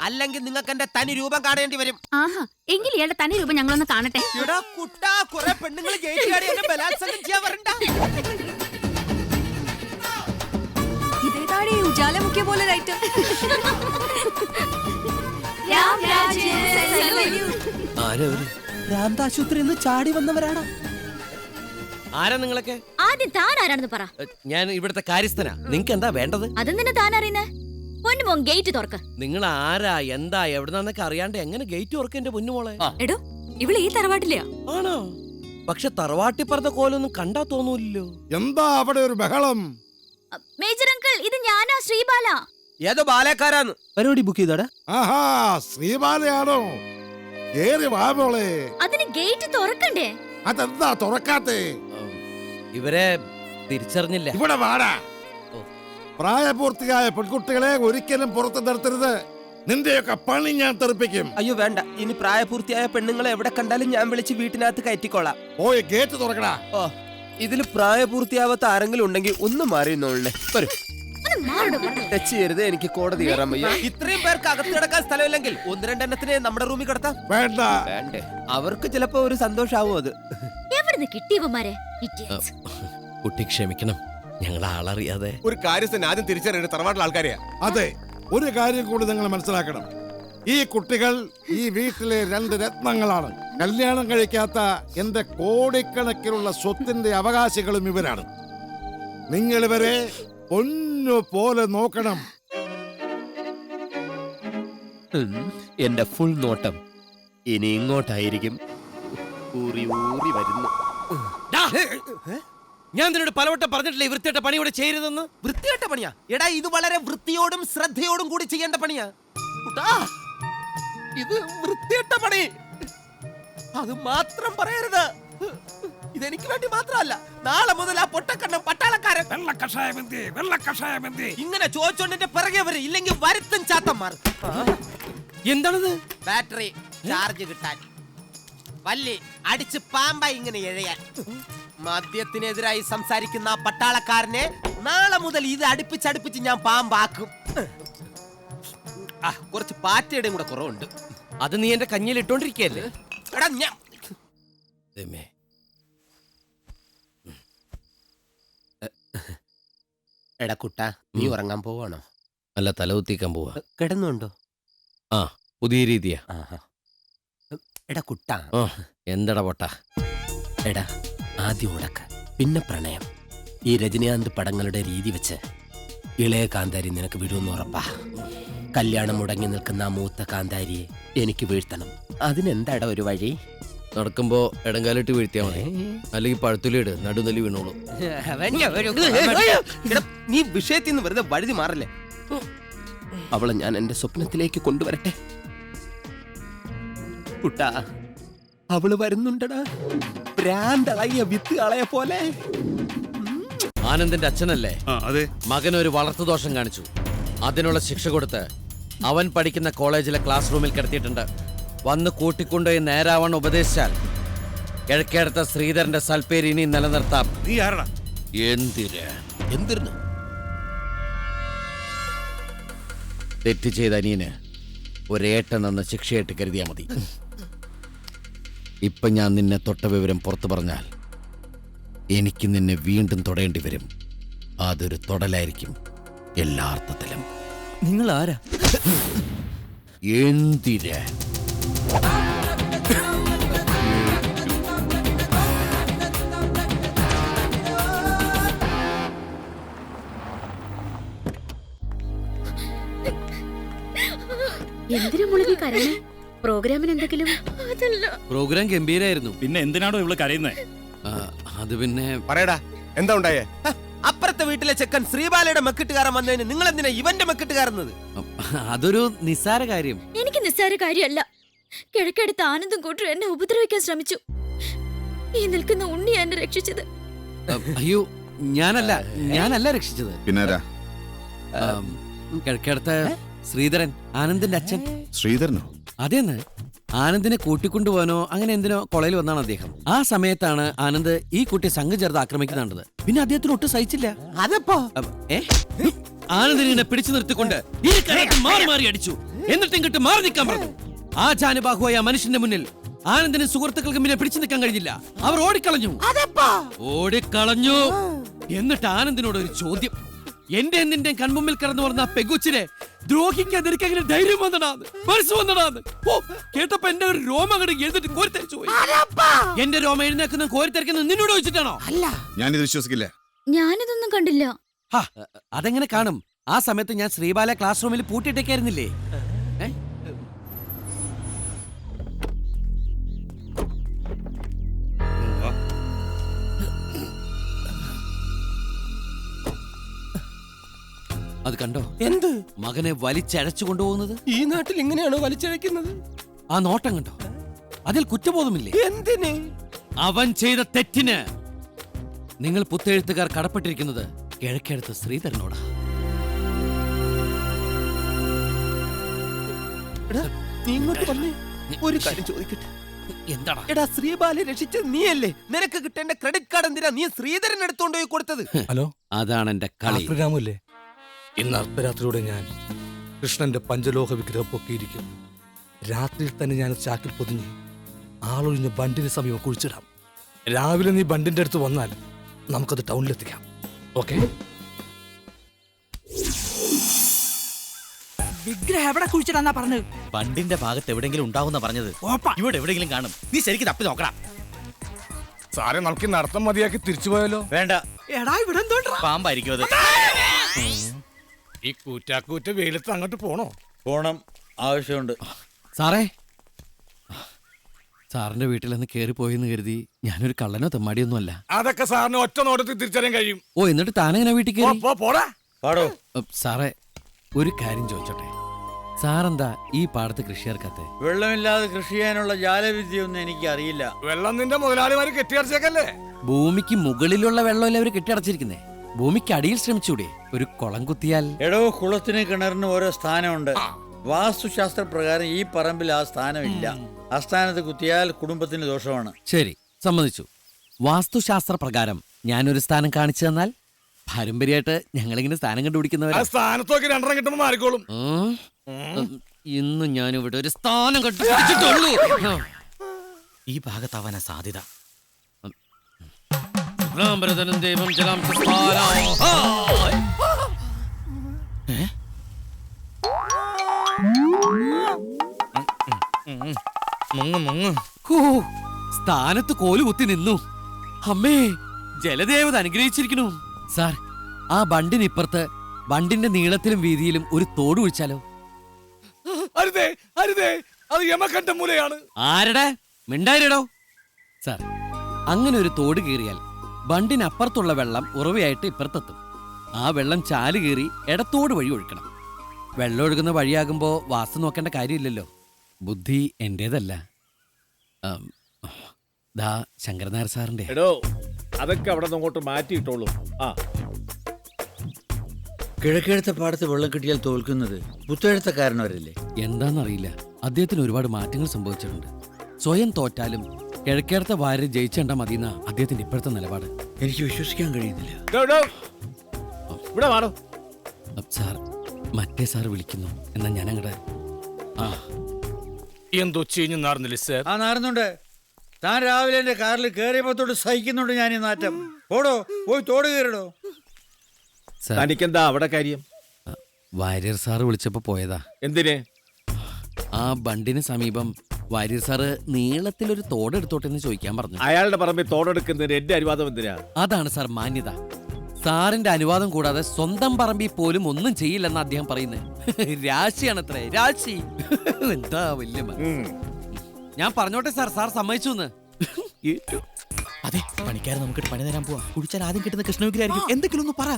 അല്ലെങ്കിൽ നിങ്ങൾക്ക് എന്റെ തനി രൂപം കാണേണ്ടി വരും. ആഹാ, എങ്കിൽ ഇയാളുടെ തനി രൂപം ഞങ്ങളൊന്ന് കാണട്ടെ. കുറെ പെണ്ണുങ്ങൾ ബലാത്സംഗം ചെയ്യാൻ വരണ്ട. ഇതേതാടി ഉജാലമുക്കിയ പോലെ ലൈറ്റ്. ഭ്രാന്താശുപത്രി ചാടി വന്നവരാണോ? ആരാ നിങ്ങളൊക്കെ? ആദ്യം താൻ ആരാണെന്ന് പറ. ഞാൻ ഇവിടുത്തെ കാര്യസ്ഥനാ. നിങ്ങക്ക് എന്താ വേണ്ടത്? അതെന്തിനാ താൻ അറിയുന്നേ? പൊന്നുമോൻ ഗേറ്റ് തുറക്ക്. നിങ്ങൾ ആരാ, എന്താ, എവിടുന്നൊക്കെ അറിയാണ്ട് എങ്ങനെ ഗേറ്റ് തുറക്കും എന്റെ പൊന്നുമോളെ? എടോ, ഇവള് ഈ തറവാട്ടിലെയാ. ആണോ? പക്ഷെ തറവാട്ടി പറഞ്ഞ കോലൊന്നും കണ്ടാ തോന്നൂല്ലോ. എന്താ അവിടെ ഒരു ബഹളം? മേജർ അങ്കിൾ, ഇത് ഞാനാ, ശ്രീബാല. ഏതോ ബാലക്കാരാന്ന്. പരിപാടി ബുക്ക് ചെയ്തോടാ. ആഹാ, ശ്രീബാലയാണോ? കേറി വാ മോളെ. അതിന് ഗേറ്റ് തുറക്കണ്ടേ? അതെന്താ തുറക്കാത്തെ? ഇവരെ തിരിച്ചറിഞ്ഞില്ല. ഇവിടെ വാടാ. പ്രായപൂർത്തിയായ പെൺകുട്ടികളെ ഒരിക്കലും പുറത്ത് നിർത്തരുത്. നിന്റെയൊക്കെ പണി ഞാൻ തെറിപ്പിക്കും. അയ്യോ വേണ്ട, ഇനി പ്രായപൂർത്തിയായ പെണ്ണുങ്ങളെ എവിടെ കണ്ടാലും ഞാൻ വിളിച്ച് വീട്ടിനകത്ത് കയറ്റിക്കോളാം. പോയി ഗേറ്റ് തുറക്കടാ. ഓ, ഇതിൽ പ്രായപൂർത്തിയാവാത്ത ആരെങ്കിലും ഉണ്ടെങ്കിൽ ഒന്ന് മാറിയെന്നോളെ. വരൂ. ടച്ച് ചെയ്യരുത്, എനിക്ക് കോടതി കയറാൻ വയ്യ. ഇത്രയും പേർക്ക് അകത്ത് കിടക്കാൻ സ്ഥലമില്ലെങ്കിൽ 1-2 നമ്മുടെ റൂമിൽ കിടത്താം. വേണ്ട. വേണ്ടേ? അവർക്ക് ചിലപ്പോ ഒരു സന്തോഷാവും അത്. എവിടുന്ന് കിട്ടിയവന്മാരെ? കുട്ടി ക്ഷമിക്കണം. ഞങ്ങൾ ആളറിയാതെ. ഒരു കാര്യസ്ഥൻ ആദ്യം തിരിച്ചറിയേണ്ട തറവാട്ടിലെ ആൾക്കാരെയാ. അതെ, ഒരു കാര്യം കൂടി നിങ്ങൾ മനസ്സിലാക്കണം. ഈ കുട്ടികൾ ഈ വീട്ടിലെ 2 രത്നങ്ങളാണ്. കല്യാണം കഴിക്കാത്ത എന്റെ കോടിക്കണക്കിനുള്ള സ്വത്തിന്റെ അവകാശികളും ഇവരാണ്. നിങ്ങൾ ഇവരെ പൊന്നു പോലെ നോക്കണം. എന്റെ ഫുൾ നോട്ടം ഇനി ഇങ്ങോട്ടായിരിക്കും. ഊറി ഊറി വരുന്നു. ഞാൻ നിന്നോട് പലവട്ടം പറഞ്ഞിട്ടില്ലേ ഈ വൃത്തിയായിട്ട പണി ഇവിടെ ചെയ്യരുതെന്ന്. വൃത്തികെട്ട പണിയാ എടാ, ഇത് വളരെ വൃത്തിയോടും ശ്രദ്ധയോടും കൂടി ചെയ്യേണ്ട പണിയാ. കുട്ടാ, ഇത് വൃത്തികെട്ട പണി. അത് മാത്രം പറയരുത്. ഇതെനിക്ക് വേണ്ടി മാത്രമല്ല, നാളെ മുതൽ ആ പൊട്ടക്കണ്ണം പട്ടാളക്കാരൻ ഇങ്ങനെ ചോദിച്ചോണ്ടിന്റെ പിറകെ വരും. ഇല്ലെങ്കിൽ വരുത്തും ചാത്തന്മാർ. എന്താണത്? ബാറ്ററി ചാർജ് കിട്ടാൻ, വല്ലി അടിച്ച് പാമ്പായി ഇങ്ങനെ എഴയാൻ. മദ്യത്തിനെതിരായി സംസാരിക്കുന്ന ആ പട്ടാളക്കാരനെ നാളെ മുതൽ ഇത് അടുപ്പിച്ചടുപ്പിച്ച് ഞാൻ പാമ്പാക്കും. കുറച്ച് പാറ്റയുടെയും കൂടെ കുറവുണ്ട്. അത് നീ എന്റെ കഞ്ഞിയിൽ ഇട്ടോണ്ടിരിക്കല്ലേ? എടാ ഞാൻ എടാ കുട്ട, നീ ഉറങ്ങാൻ പോവാണോ? അല്ല, തലകുത്തിക്കാൻ പോവാ. കിടന്നുണ്ടോ? ആ, പുതിയ രീതിയാ. എടാ കുട്ട. എന്തടാ പൊട്ട? എടാ, ആദ്യം ഉടക്ക്, പിന്നെ പ്രണയം. ഈ രജനീകാന്ത് പടങ്ങളുടെ രീതി വെച്ച് ഇളയ കാന്താരി നിനക്ക് വിടുമെന്ന് ഉറപ്പാ. കല്യാണം മുടങ്ങി നിൽക്കുന്ന ആ മൂത്ത കാന്താരിയെ എനിക്ക് വീഴ്ത്തണം. അതിനെന്താടാ ഒരു വഴി? നടക്കുമ്പോ ഇടങ്കാലിട്ട് വീഴ്ത്തിയാ മതി, അല്ലെങ്കിൽ പഴുത്തുലിട് നടുനലി വീണോളൂ. നീ വിഷയത്തിൽ നിന്ന് വെറുതെ വഴുതി മാറല്ലേ. അവളെ ഞാൻ എന്റെ സ്വപ്നത്തിലേക്ക് കൊണ്ടുവരട്ടെ. കുട്ടാ, അവള് വരുന്നുണ്ടടാ, ഭ്രാന്തളയ വിത്ത് കളയ പോലെ. ആനന്ദിന്റെ അച്ഛനല്ലേ? അതെ. മകനൊരു വളർത്തുദോഷം കാണിച്ചു. അതിനുള്ള ശിക്ഷ കൊടുത്ത് അവൻ പഠിക്കുന്ന കോളേജിലെ ക്ലാസ് റൂമിൽ കിടത്തിയിട്ടുണ്ട്. വന്ന് കൂട്ടിക്കൊണ്ടുപോയി നേരാവണ്ണം ഉപദേശിച്ചാൽ കിഴക്കേടത്ത ശ്രീധരന്റെ സൽപ്പേര് ഇനി നിലനിർത്താം. നീ ആരടാ? എന്തിരുന്നു തെറ്റ് ചെയ്ത അനിയന് ഒരേട്ടൻ എന്ന ശിക്ഷയായിട്ട് കരുതിയാ മതി. ഇപ്പൊ ഞാൻ നിന്നെ തൊട്ട വിവരം പുറത്തു പറഞ്ഞാൽ എനിക്ക് നിന്നെ വീണ്ടും തൊടേണ്ടി വരും. അതൊരു തൊടലായിരിക്കും എല്ലാ അർത്ഥത്തിലും. നിങ്ങൾ ആരാ? എന്തിര്? എന്തിനാ മുളകി കരയണേ? പ്രോഗ്രാമിന് എന്തെങ്കിലും? പ്രോഗ്രാം ഗംഭീരായിരുന്നു. പിന്നെ എന്തിനാണോ ഇവള് കരയുന്നത്? അത് പിന്നെ പറയടാ, എന്താ ഉണ്ടായേ? അപ്പുറത്തെ വീട്ടിലെ ചെക്കൻ ശ്രീബാലയുടെ മെക്കിട്ടുകാരൻ വന്നതിന് നിങ്ങൾ എന്തിനാ ഇവന്റെ മെക്കിട്ടുകാരുന്നത്? അതൊരു നിസ്സാര കാര്യം. എനിക്ക് നിസ്സാര കാര്യമല്ല. കിഴക്കെടുത്ത് ആനന്ദം കൂട്ടർ എന്നെ ഉപദ്രവിക്കാൻ ശ്രമിച്ചു. ഈ നിൽക്കുന്ന ഉണ്ണിയാ എന്നെ രക്ഷിച്ചത്. അയ്യോ, ഞാനല്ല രക്ഷിച്ചത്. പിന്നാരാ? കിഴക്കേടത്തെ ശ്രീധരൻ, ആനന്ദിന്റെ അച്ഛൻ. ശ്രീധരനോ? അതേന്ന്. ആനന്ദിനെ കൂട്ടിക്കൊണ്ടുപോകാനോ അങ്ങനെ എന്തിനോ കോളേജിൽ വന്നാണ് അദ്ദേഹം. ആ സമയത്താണ് ആനന്ദ് ഈ കുട്ടി സംഘം ചേർത്ത് ആക്രമിക്കുന്നുണ്ടത്. പിന്നെ അദ്ദേഹത്തിന് ഒട്ടും സഹിച്ചില്ല. ആനന്ദിനെ പിടിച്ചു നിർത്തിക്കൊണ്ട് മാറി മാറി അടിച്ചു. എന്നിട്ടും ഇങ്ങോട്ട് മാറി നിൽക്കാൻ പറഞ്ഞു. ആ ജാനുബാഹുവായ മനുഷ്യന്റെ മുന്നിൽ ആനന്ദിന് സുഹൃത്തുക്കൾക്ക് പിന്നെ പിടിച്ചു നിൽക്കാൻ കഴിഞ്ഞില്ല. അവർ ഓടിക്കളഞ്ഞു. എന്നിട്ട് ആനന്ദിനോട് ഒരു ചോദ്യം. എന്റെ നിന്റെ കൺമുമ്പിൽ കിടന്നു പറഞ്ഞ പെഗുച്ചിനെ ദ്രോഹിക്കാൻ നിനക്ക് എങ്ങനെ ധൈര്യം വന്നടാന്ന്, മനസ്സ് വന്നടാന്ന്. ഓ, കേട്ടപ്പോ എന്റെ ഒരു രോമം അങ്ങോട്ട് എഴുതിട്ട് കോരിത്തരിച്ചു പോയി. എന്റെ രോമം എഴുന്നേക്കുന്ന കോരിത്തരിക്കുന്നത് നിന്നോട് ചോദിച്ചിട്ടാണോ? അല്ല, ഞാനിത് വിശ്വസിക്കില്ല. ഞാനിതൊന്നും കണ്ടില്ല. അതെങ്ങനെ കാണും? ആ സമയത്ത് ഞാൻ ശ്രീബാല ക്ലാസ് റൂമിൽ പൂട്ടിയിട്ടേക്കായിരുന്നില്ലേ? അത് കണ്ടോ? എന്ത്? മകനെ വലിച്ചഴച്ചു കൊണ്ടുപോകുന്നത്. ഈ നാട്ടിൽ ഇങ്ങനെയാണോ വലിച്ചഴക്കുന്നത്? ആ നോട്ടം കണ്ടോ? അതിൽ കുറ്റബോധമില്ലേ? എന്തിന്? അവൻ ചെയ്ത തെറ്റിന് നിങ്ങൾ പുത്തെഴുത്തുകാർ കടപ്പെട്ടിരിക്കുന്നത് കിഴക്കേടത്ത് ശ്രീധരനോടാ. നീ ഇങ്ങോട്ട് വന്നേ, ഒരു കാര്യം ചോദിക്കട്ടെ. എന്താടാ? എടാ, ശ്രീബാലെ രക്ഷിച്ചത് നീയല്ലേ? നിനക്ക് കിട്ടേണ്ട ക്രെഡിറ്റ് കാർഡ് എന്തിനാ നീ ശ്രീധരൻ എടുത്തോണ്ട് പോയി കൊടുത്തത്? ഹലോ, അതാണ് എന്റെ കളി. രാമല്ലേ? ഇന്ന് അർദ്ധരാത്രിയോടെ ഞാൻ കൃഷ്ണന്റെ പഞ്ചലോഹ വിഗ്രഹം പൊക്കിയിരിക്കും. രാത്രിയിൽ തന്നെ ഞാൻ ചാക്കിൽ പൊതിഞ്ഞ് ആളൊഴിഞ്ഞ ബണ്ടിന് സമീപം കുഴിച്ചിടാം. രാവിലെ നീ ബണ്ടിന്റെ അടുത്ത് വന്നാൽ നമുക്കത് ടൗണിലെത്തിക്കാം. ഓക്കെ. വിഗ്രഹം എവിടെ കുഴിച്ചിട്ടാ പറഞ്ഞത്? ബണ്ടിന്റെ ഭാഗത്ത് എവിടെങ്കിലും ഉണ്ടാവുന്ന പറഞ്ഞത്. ഇവിടെ എവിടെങ്കിലും കാണും. നീ ശരിക്കും തപ്പി നോക്കടാ. സാറേ നമുക്ക് ഈ നടത്തം മതിയാക്കി തിരിച്ചു പോയാലോ? വേണ്ട, എടാ ഇവിടെ എന്തോട്ടാ? പാമ്പായിരിക്കും അത്. ഈ കൂറ്റാക്കൂറ്റ വെയിലത്ത് അങ്ങോട്ട് പോണോ? പോണം, ആവശ്യമുണ്ട്. സാറേ, സാറിന്റെ വീട്ടിൽ നിന്ന് കയറി പോയെന്ന് കരുതി ഞാനൊരു കള്ളനോ തെമ്മാടിയൊന്നും അല്ല. അതൊക്കെ സാറിന് ഒറ്റ നോട്ടത്തിൽ തിരിച്ചറിയാൻ കഴിയും. ഓ, എന്നിട്ട് താനെങ്ങനെ വീട്ടിൽ കയറി? പോടാ. പാടോ. സാറേ, ഒരു കാര്യം ചോദിച്ചോട്ടെ, സാറെന്താ ഈ പാടത്ത് കൃഷി ഇറക്കാത്തെ? വെള്ളമില്ലാതെ കൃഷി ചെയ്യാനുള്ള ജാലവിദ്യയൊന്നും എനിക്ക് അറിയില്ല. വെള്ളം നിന്റെ മുതലാളിമാര് കെട്ടിയടച്ചേക്കല്ലേ? ഭൂമിക്ക് മുകളിലുള്ള വെള്ളമല്ലേ അവര് കെട്ടിയടച്ചിരിക്കുന്നേ? ഭൂമിക്ക് അടിയിൽ ശ്രമിച്ചൂടെ? ഒരു കുളം കുത്തിയാൽ? എടോ, കുളത്തിന് കിണറിന് ഓരോ സ്ഥാനമുണ്ട്. വാസ്തുശാസ്ത്ര പ്രകാരം ഈ പറമ്പിൽ ആ സ്ഥാനമില്ല. ആ സ്ഥാനത്ത് കുത്തിയാൽ കുടുംബത്തിന് ദോഷമാണ്. ശരി, സമ്മതിച്ചു. വാസ്തുശാസ്ത്ര പ്രകാരം ഞാനൊരു സ്ഥാനം കാണിച്ചു തന്നാൽ? പാരമ്പര്യമായിട്ട് ഞങ്ങളിങ്ങനെ സ്ഥാനം കണ്ടുപിടിക്കുന്നവരാ. സ്ഥാനത്തൊക്കെ രണ്ടെണ്ണം കിട്ടുമ്പോൾ മാറിക്കോളും. ഇന്ന് ഞാനിവിടെ ഒരു സ്ഥാനം കണ്ടുപിടിച്ചിട്ടുള്ളൂ. ഈ ഭാഗത്താവാനാ സാധ്യത. ദൈവം ജലം സ്ഥാനത്ത് കോല് കുത്തി നിന്നു. അമ്മേ, ജലദേവത അനുഗ്രഹിച്ചിരിക്കണു. സാർ, ആ ബണ്ടിനിപ്പുറത്ത് ബണ്ടിന്റെ നീളത്തിലും വീതിയിലും ഒരു തോട് ഒഴിച്ചാലോ? അരുതേ, അരുതേ, അത് യമകണ്ഠ മൂലയാണ്. ആരുടെ മിണ്ടായിരടോ? സാർ, അങ്ങനെ ഒരു തോട് കീറിയാൽ ബണ്ടിനപ്പുറത്തുള്ള വെള്ളം ഉറവയായിട്ട് ഇപ്പുറത്തെത്തും. ആ വെള്ളം ചാല് കീറി ഇടത്തോട് വഴി ഒഴുക്കണം. വെള്ളം ഒഴുകുന്ന വഴിയാകുമ്പോ വാസ്തു നോക്കേണ്ട കാര്യമില്ലല്ലോ. ബുദ്ധി എന്റേതല്ല, ദാ ശങ്കരനായർ സാറിന്റെ. എടോ, അതൊക്കെ അവിടെ നിന്ന് അങ്ങോട്ട് മാറ്റിയിട്ടോളൂ. കിഴക്കെഴുത്ത പാടത്ത് വെള്ളം കിട്ടിയാൽ തോൽക്കുന്നത് പുത്തെഴുത്തക്കാരനവരല്ലേ? എന്താണെന്നറിയില്ല, അദ്ദേഹത്തിന് ഒരുപാട് മാറ്റങ്ങൾ സംഭവിച്ചിട്ടുണ്ട്. സ്വയം തോറ്റാലും കിഴക്കേടത്തെ വാര് ജയിച്ചേണ്ട മതിയെന്ന അദ്ദേഹത്തിന്റെ ഇപ്പോഴത്തെ നിലപാട്. എനിക്ക് വിശ്വസിക്കാൻ കഴിയുന്നില്ല. ഇവിടെ വാടോ. സാർ, മറ്റേ സാർ വിളിക്കുന്നു. എന്നാ ഞാൻ അങ്ങടെ. എന്തോ ചീഞ്ഞു നാർന്നില്ലേ സാർ? ആ, നാറുന്നുണ്ട്. താൻ രാവിലെ എന്റെ കാറിൽ കയറിയപ്പോ തൊട്ട് സഹിക്കുന്നുണ്ട് ഞാൻ ഈ നാറ്റം. ഓടോ, പോയി തോട് കയറിടോ. തനിക്കെന്താ അവിടെ കാര്യം? വാര്യർ സാറ് വിളിച്ചപ്പോ പോയതാ. എന്തിന്? ആ ബണ്ടിന് സമീപം വാര്യർ സാറ് നീളത്തിലൊരു തോടെടുത്തോട്ടെന്ന് ചോദിക്കാൻ പറഞ്ഞു. അയാളുടെ പറമ്പിൽ തോടെടുക്കുന്നതിന് എന്റെ അനുവാദം എന്തിനാ? അതാണ് സാർ മാന്യത. സാറിന്റെ അനുവാദം കൂടാതെ സ്വന്തം പറമ്പിൽ പോലും ഒന്നും ചെയ്യില്ലെന്ന് അദ്ദേഹം പറയുന്നത്. രാശിയാണത്രേ, രാശി. എന്താ വലിയ ഞാൻ പറഞ്ഞോട്ടെ സാർ, സാർ സമ്മതിച്ചു. അതെ, പണിക്കാരെ നമുക്കിട്ട് പണി തരാൻ പോവാ. കുടിച്ചാൽ ആദ്യം കിട്ടുന്ന കൃഷ്ണവിഗ്രഹായിരിക്കും. എന്തെങ്കിലും ഒന്ന് പറ.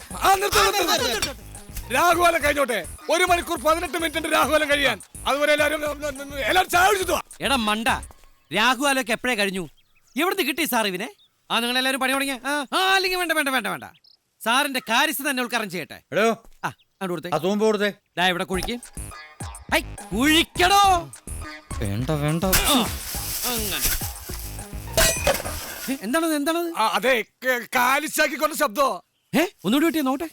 രാഘുവാലം കഴിഞ്ഞോട്ടെ. 1 മണിക്കൂർ 18 മിനിറ്റ് രാഘുവാലം കഴിയാൻ. അതുപോലെ എല്ലാവരും ചായ കുടിച്ചിട്ട് വാ. എടാ മണ്ട, രാഘുവാലൊക്കെ എപ്പോഴേ കഴിഞ്ഞു? എവിടുന്ന് കിട്ടി സാർ ഇവനെ? നിങ്ങൾ എല്ലാവരും പണി തുടങ്ങിയ? അല്ലെങ്കിൽ വേണ്ട വേണ്ട വേണ്ട വേണ്ട, സാറിന്റെ കാര്യസ്ഥ തന്നെ ഉൾക്കാരം ചെയ്യട്ടെ. ഇവിടെ കുഴിക്ക്. കുഴിക്കടോ. വേണ്ട വേണ്ട. എന്താണത്? എന്താണത്? അതെ, കാലിച്ചാക്കിക്കൊണ്ട ശബ്ദോ. ഒന്നുകൂടി കിട്ടിയ നോട്ടെ.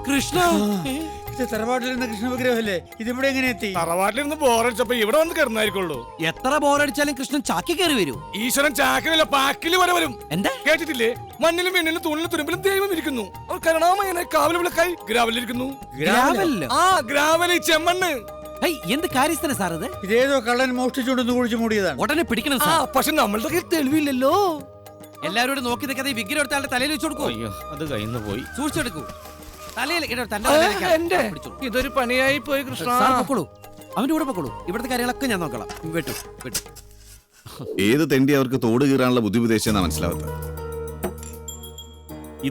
കൃഷ്ണ, ഇത് തറവാട്ടിലിരുന്ന കൃഷ്ണ വിഗ്രഹമല്ലേ? ഇതിവിടെ എങ്ങനെ എത്തി? തറവാട്ടിലിരുന്ന് ബോറടിച്ചപ്പോ ഇവിടെ വന്ന് കിടന്നായിരിക്കുള്ളൂ. എത്ര ബോറടിച്ചാലും കൃഷ്ണൻ ചാക്കി കയറി വരൂ. ഈശ്വരൻ ചാക്കിലല്ല, പാക്കിൽ വരെ വരും. എന്താ കേട്ടിട്ടില്ലേ? മണ്ണിലും വെണ്ണിലും തൂണിലും തുരുമ്പിലും ദൈവം ഇരിക്കുന്നു. അവർ കരുണാമയനെ കാവൽ വിളക്കായി ഗ്രാവലിരിക്കുന്നു. ഗ്രാവലി ചെമ്മണ്ണ്. എന്ത് കാര്യസ്ഥന സാർ ഇത്? ഇതേതോ കള്ളൻ മോഷ്ടിച്ചുകൊണ്ടൊന്ന് കുഴിച്ചു മൂടിയതാണ്. ഉടനെ പിടിക്കണം സാർ. പക്ഷെ നമ്മളുടെ കയ്യിൽ തെളിവില്ലല്ലോ. എല്ലാവരോടും നോക്കി നിൽക്കാതെ ഈ വിഗ്രഹം എടുത്ത ആളുടെ തലയിൽ വെച്ചു കൊടുക്കൂ. അത് കയ്യിൽ പോയി. സൂക്ഷിച്ചെടുക്കൂ. തലയിൽ ഇതൊരു പണിയായി പോയി കൃഷ്ണ. പൊക്കോളൂ, അവന്റെ കൂടെ പൊക്കോളൂ. ഇവിടുത്തെ കാര്യങ്ങളൊക്കെ ഞാൻ നോക്കണം. വെട്ടു വെട്ടു. ഏത് തെണ്ടി അവർക്ക് തോട് കീറാനുള്ള ബുദ്ധി ഉപദേശിച്ചെന്നാ മനസ്സിലാവാത്ത.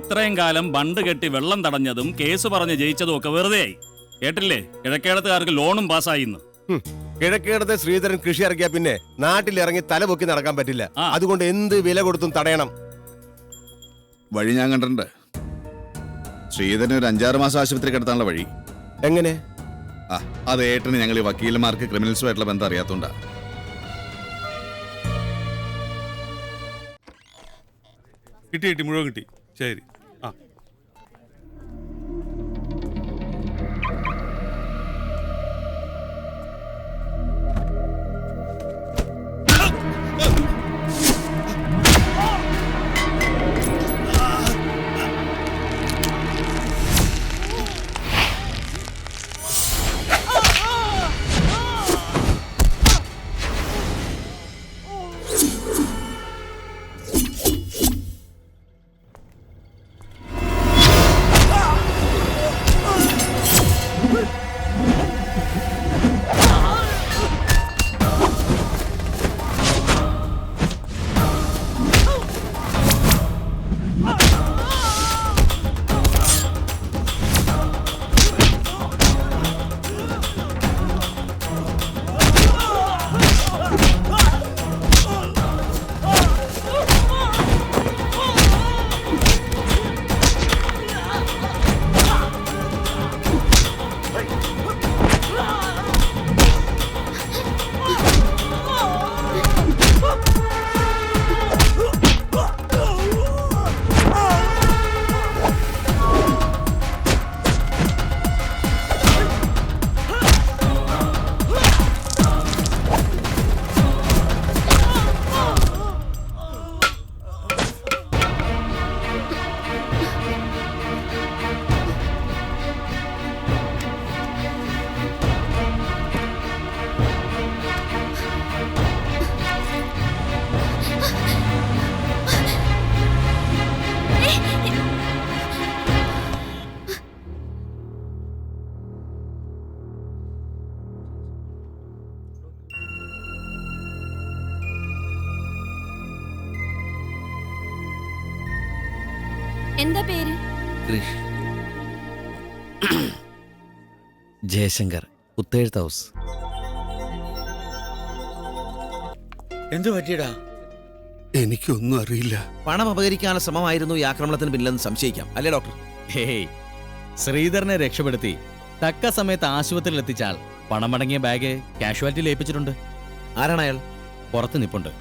ഇത്രയും കാലം ബണ്ട് കെട്ടി വെള്ളം തടഞ്ഞതും കേസ് പറഞ്ഞ് ജയിച്ചതും ഒക്കെ വെറുതെയായി. കേട്ടില്ലേ? കിഴക്കേടത്തുകാർക്ക് ലോണും പാസ്സായിന്ന്. കിഴക്കേടത്തെ ശ്രീധരൻ കൃഷി ഇറക്കിയ പിന്നെ നാട്ടിലിറങ്ങി തല പൊക്കി നടക്കാൻ പറ്റില്ല. അതുകൊണ്ട് എന്ത് വില കൊടുത്തും തടയണം. വഴി ഞാൻ കണ്ടിട്ടുണ്ട്. ശ്രീധരൻ ഒരു 5-6 മാസം ആശുപത്രി കിടത്താനുള്ള വഴി. എങ്ങനെ? അത് ഏട്ടന് ഞങ്ങൾ ഈ വക്കീലന്മാർക്ക് ക്രിമിനൽസുമായിട്ടുള്ള ബന്ധം അറിയാത്തോണ്ടാ. കിട്ടി, മുഴുവൻ കിട്ടി. ശരി. എന്താ പേര്? ജയശങ്കർ, പുത്തേഴ്ത്ത് ഹൗസ്. എന്തു പറ്റിയടാ? എനിക്കൊന്നും അറിയില്ല. പണം അപഹരിക്കാനുള്ള ശ്രമമായിരുന്നു ഈ ആക്രമണത്തിന് പിന്നിലെന്ന് സംശയിക്കാം, അല്ലേ ഡോക്ടർ? ഹേയ്, ശ്രീധരനെ രക്ഷപ്പെടുത്തി തക്ക സമയത്ത് ആശുപത്രിയിൽ എത്തിച്ചാൽ പണമടങ്ങിയ ബാഗ് കാഷ്വാലിറ്റിയിൽ ഏൽപ്പിച്ചിട്ടുണ്ട്. ആരാണ് അയാൾ? പുറത്ത് നിപ്പുണ്ട്.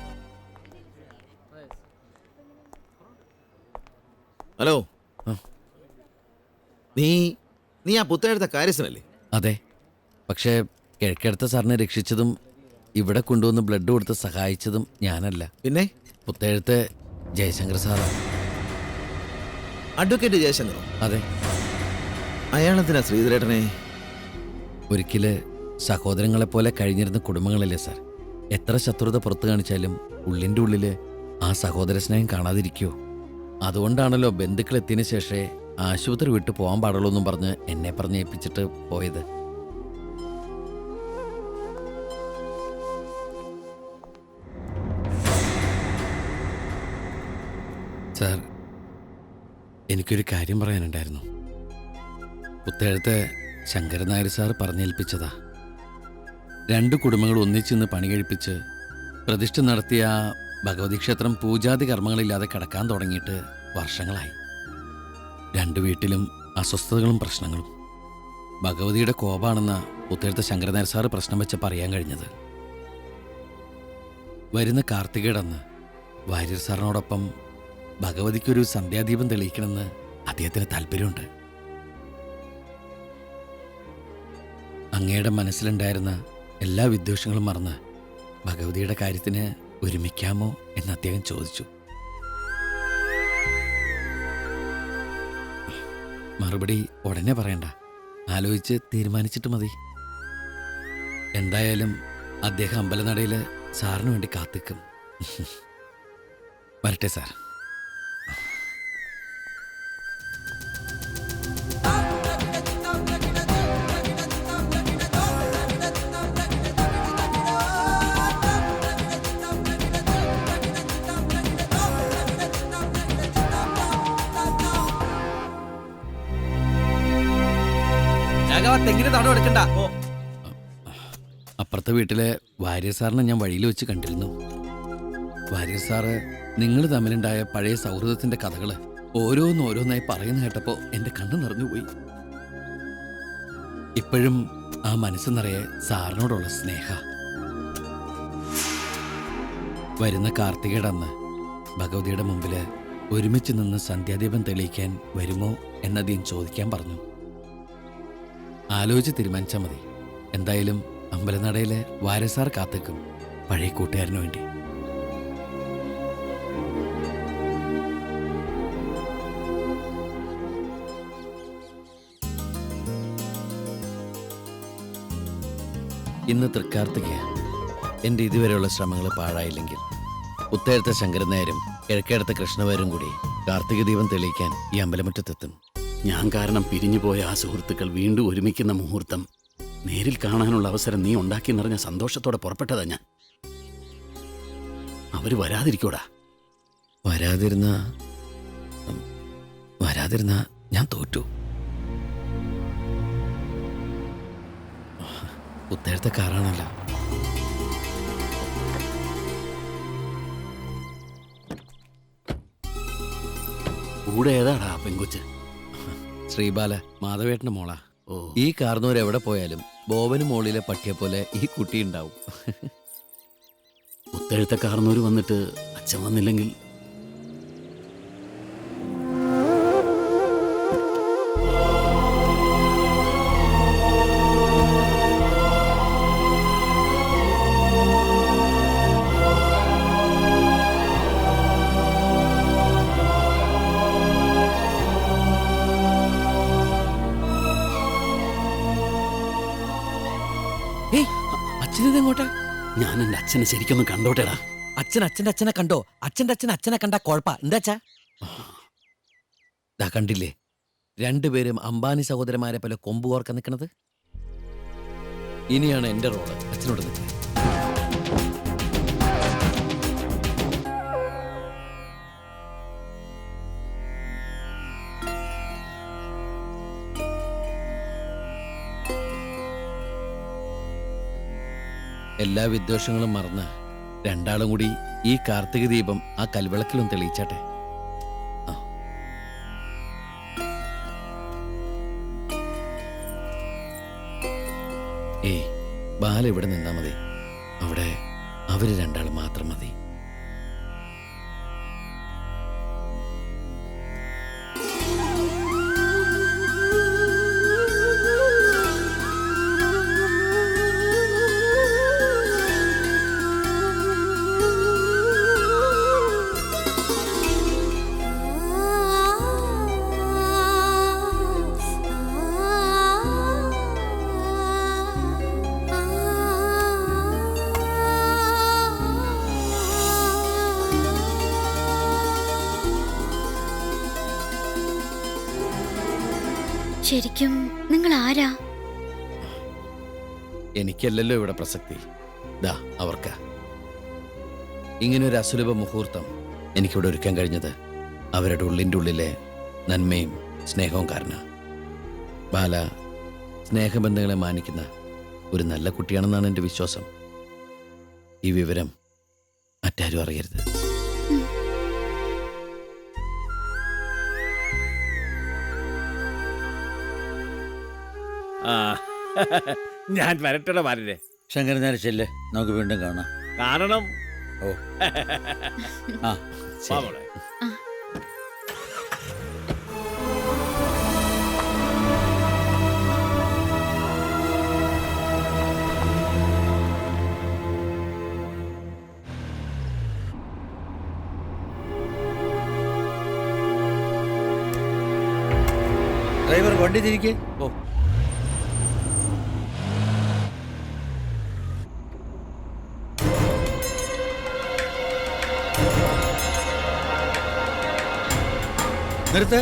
ഹലോ, നീ ആ പുത്തേഴത്തെ കാര്യസ്ഥനല്ലേ? അതെ, പക്ഷേ കിഴക്കെടുത്ത സാറിനെ രക്ഷിച്ചതും ഇവിടെ കൊണ്ടുവന്ന് ബ്ലഡ് കൊടുത്ത് സഹായിച്ചതും ഞാനല്ല. പിന്നെ പുത്തേഴത്തെ ജയശങ്കർ സാറാണ്. അഡ്വക്കേറ്റ് ജയശങ്കറോ? അതെ. അയാളെന്തിനാ ശ്രീധരേട്ടനെ? ഒരിക്കല് സഹോദരങ്ങളെപ്പോലെ കഴിഞ്ഞിരുന്ന കുടുംബങ്ങളല്ലേ സാർ. എത്ര ശത്രുത പുറത്തു കാണിച്ചാലും ഉള്ളിൻ്റെ ഉള്ളില് ആ സഹോദര സ്നേഹം കാണാതിരിക്കുമോ? അതുകൊണ്ടാണല്ലോ ബന്ധുക്കൾ എത്തിയതിനു ശേഷമേ ആശുപത്രി വിട്ടു പോകാൻ പാടുള്ളൂ എന്നും പറഞ്ഞ് എന്നെ പറഞ്ഞേൽപ്പിച്ചിട്ട് പോയത്. സാർ, എനിക്കൊരു കാര്യം പറയാനുണ്ടായിരുന്നു. പുത്തേഴത്തെ ശങ്കരൻ നായർ സാർ പറഞ്ഞേൽപ്പിച്ചതാ. 2 കുടുംബങ്ങൾ ഒന്നിച്ചിന്ന് പണി കഴിപ്പിച്ച് പ്രതിഷ്ഠ നടത്തിയ ഭഗവതി ക്ഷേത്രം പൂജാതി കർമ്മങ്ങളില്ലാതെ കിടക്കാൻ തുടങ്ങിയിട്ട് വർഷങ്ങളായി. 2 വീട്ടിലും അസ്വസ്ഥതകളും പ്രശ്നങ്ങളും. ഭഗവതിയുടെ കോപാണെന്ന പുത്തേഴത്തെ ശങ്കരൻ നായർ സാറ് പ്രശ്നം വെച്ച് പറയാൻ കഴിഞ്ഞത്. വരുന്ന കാർത്തികേടന്ന് വാര്യർ സാറിനോടൊപ്പം ഭഗവതിക്കൊരു സന്ധ്യാദീപം തെളിയിക്കണമെന്ന് അദ്ദേഹത്തിന് താല്പര്യമുണ്ട്. അങ്ങയുടെ മനസ്സിലുണ്ടായിരുന്ന എല്ലാ വിദ്വേഷങ്ങളും മറന്ന് ഭഗവതിയുടെ കാര്യത്തിന് ഒരുമിക്കാമോ എന്ന് അദ്ദേഹം ചോദിച്ചു. മറുപടി ഉടനെ പറയണ്ട, ആലോചിച്ച് തീരുമാനിച്ചിട്ട് മതി. എന്തായാലും അദ്ദേഹം അമ്പലനടയിൽ സാറിന് വേണ്ടി കാത്തിക്കും. വരട്ടെ സാർ. അപ്പുറത്തെ വീട്ടിലെ വാര്യർ സാറിനെ ഞാൻ വഴിയിൽ വെച്ച് കണ്ടിരുന്നു. വാര്യർ സാറ് നിങ്ങൾ തമ്മിലുണ്ടായ പഴയ സൗഹൃദത്തിന്റെ കഥകള് ഓരോന്നോരോന്നായി പറയുന്ന കേട്ടപ്പോ എന്റെ കണ്ണ് നിറഞ്ഞുപോയി. ഇപ്പോഴും ആ മനസ്സ് നിറയെ സാറിനോടുള്ള സ്നേഹ. വരുന്ന കാർത്തികേടന്ന് ഭഗവതിയുടെ മുമ്പില് ഒരുമിച്ച് നിന്ന് സന്ധ്യാദീപം തെളിയിക്കാൻ വരുമോ എന്നതീം ചോദിക്കാൻ പറഞ്ഞു. ആലോചിച്ച് തീരുമാനിച്ചാൽ മതി. എന്തായാലും അമ്പലനടയിലെ വാര്യസാർ കാത്തിക്കും പഴയ കൂട്ടുകാരന് വേണ്ടി. ഇന്ന് തൃക്കാർത്തിക. എൻ്റെ ഇതുവരെയുള്ള ശ്രമങ്ങൾ പാഴായില്ലെങ്കിൽ പുത്തേഴത്തെ ശങ്കരൻ നായരും കിഴക്കേടത്തെ കൃഷ്ണവാരും കൂടി കാർത്തിക ദീപം തെളിയിക്കാൻ ഈ അമ്പലമുറ്റത്തെത്തും. ഞാൻ കാരണം പിരിഞ്ഞുപോയ ആ സുഹൃത്തുക്കൾ വീണ്ടും ഒരുമിക്കുന്ന മുഹൂർത്തം നേരിൽ കാണാനുള്ള അവസരം നീ ഉണ്ടാക്കി നിറഞ്ഞ സന്തോഷത്തോടെ പുറപ്പെട്ടതാ ഞാൻ. അവര് വരാതിരിക്കൂടാ. വരാതിരുന്ന ഞാൻ തോറ്റു. പുത്തേഴത്തെ കാറാണല്ലോ. കൂടെ ഏതാടാ പെങ്കൊച്ച്? ശ്രീബാല, മാധവേട്ടന്റെ മോളാ. ഈ കാർന്നൂർ എവിടെ പോയാലും ബോബന് മോളിലെ പട്ടിയെ പോലെ ഈ കുട്ടി ഉണ്ടാവും. പുത്തേഴത്തെ കാർന്നൂര് വന്നിട്ട് അച്ഛൻ വന്നില്ലെങ്കിൽ അച്ഛനെങ്ങോട്ടാ? ഞാൻ എന്റെ അച്ഛനെ ശരിക്കൊന്നും കണ്ടോട്ടേടാ. അച്ഛൻ അച്ഛൻ്റെ അച്ഛനെ കണ്ടോ? അച്ഛൻ്റെ അച്ഛൻ അച്ഛനെ കണ്ടാ കുഴപ്പാ. എന്താച്ചാ കണ്ടില്ലേ, 2 പേരും അംബാനി സഹോദരന്മാരെ പോലെ കൊമ്പ് കോർക്കാൻ നിൽക്കണത്. ഇനിയാണ് എന്റെ റോള്. അച്ഛനോട് നിൽക്കുക. എല്ലാ വിദ്വേഷങ്ങളും മറന്ന് രണ്ടാളും കൂടി ഈ കാർത്തിക ദീപം ആ കൽവിളക്കിലും തെളിയിച്ചാട്ടെ. ഏയ്, ബാല ഇവിടെ നിന്നാ മതി. അവിടെ അവര് രണ്ടാളും മാത്രം മതി. ശരിക്കും നിങ്ങൾ ആരാ? എനിക്കല്ലല്ലോ ഇവിടെ പ്രസക്തി, ദാ അവർക്കാ. ഇങ്ങനൊരു അസുലഭ മുഹൂർത്തം എനിക്കിവിടെ ഒരുക്കാൻ കഴിഞ്ഞത് അവരുടെ ഉള്ളിൻ്റെ ഉള്ളിലെ നന്മയും സ്നേഹവും കാരണം. ബാല സ്നേഹബന്ധങ്ങളെ മാനിക്കുന്ന ഒരു നല്ല കുട്ടിയാണെന്നാണ് എൻ്റെ വിശ്വാസം. ഈ വിവരം മറ്റാരും അറിയരുത്. ആ ഞാൻ വരട്ടെ മാരരെ. ശങ്കരനാര് ചെല്ല്, നമുക്ക് വീണ്ടും കാണാം. കാണണം. ഓ ആ ശരി. ഡ്രൈവർ വണ്ടി തിരിക്കേ. ഓ നിർത്ത്.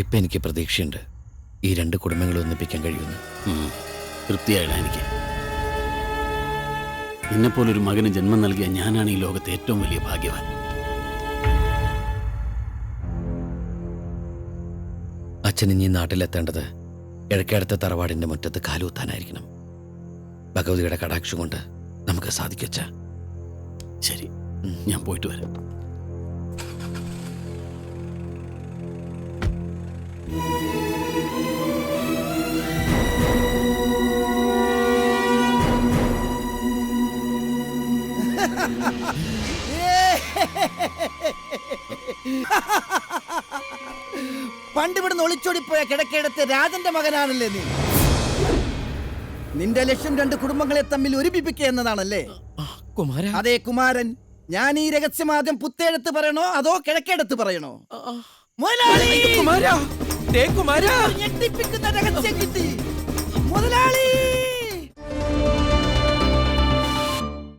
ഇപ്പൊ എനിക്ക് പ്രതീക്ഷയുണ്ട് ഈ രണ്ട് കുടുംബങ്ങളെ ഒന്നിപ്പിക്കാൻ കഴിയുന്നു. തൃപ്തിയായില്ല എനിക്ക്. നിന്നെപ്പോലൊരു മകന് ജന്മം നൽകിയ ഞാനാണ് ഈ ലോകത്തെ ഏറ്റവും വലിയ ഭാഗ്യവാൻ. അച്ഛൻ ഇനി നാട്ടിലെത്തേണ്ടത് കിഴക്കേടത്തെ തറവാടിന്റെ മുറ്റത്ത് കാലുകുത്താനായിരിക്കണം. ഭഗവതിയുടെ കടാക്ഷം കൊണ്ട് നമുക്ക് സാധിക്കച്ച. ശരി, ഞാൻ പോയിട്ട് വരാം. പണ്ടിവിടുന്ന് ഒളിച്ചോടിപ്പോയ കിടക്കേടത്തെ രാജന്റെ മകനാണല്ലേ നീ? നിന്റെ ലക്ഷ്യം രണ്ട് കുടുംബങ്ങളെ തമ്മിൽ ഒരുമിപ്പിക്കുക എന്നതാണല്ലേ? അതെ കുമാരൻ, ഞാൻ ഈ രഹസ്യം ആദ്യം പുത്തേടത്ത് പറയണോ അതോ കിഴക്കേടത്ത് പറയണോ? ഞെട്ടിപ്പിക്കുന്ന രഹസ്യം കിട്ടി മുതലാളി.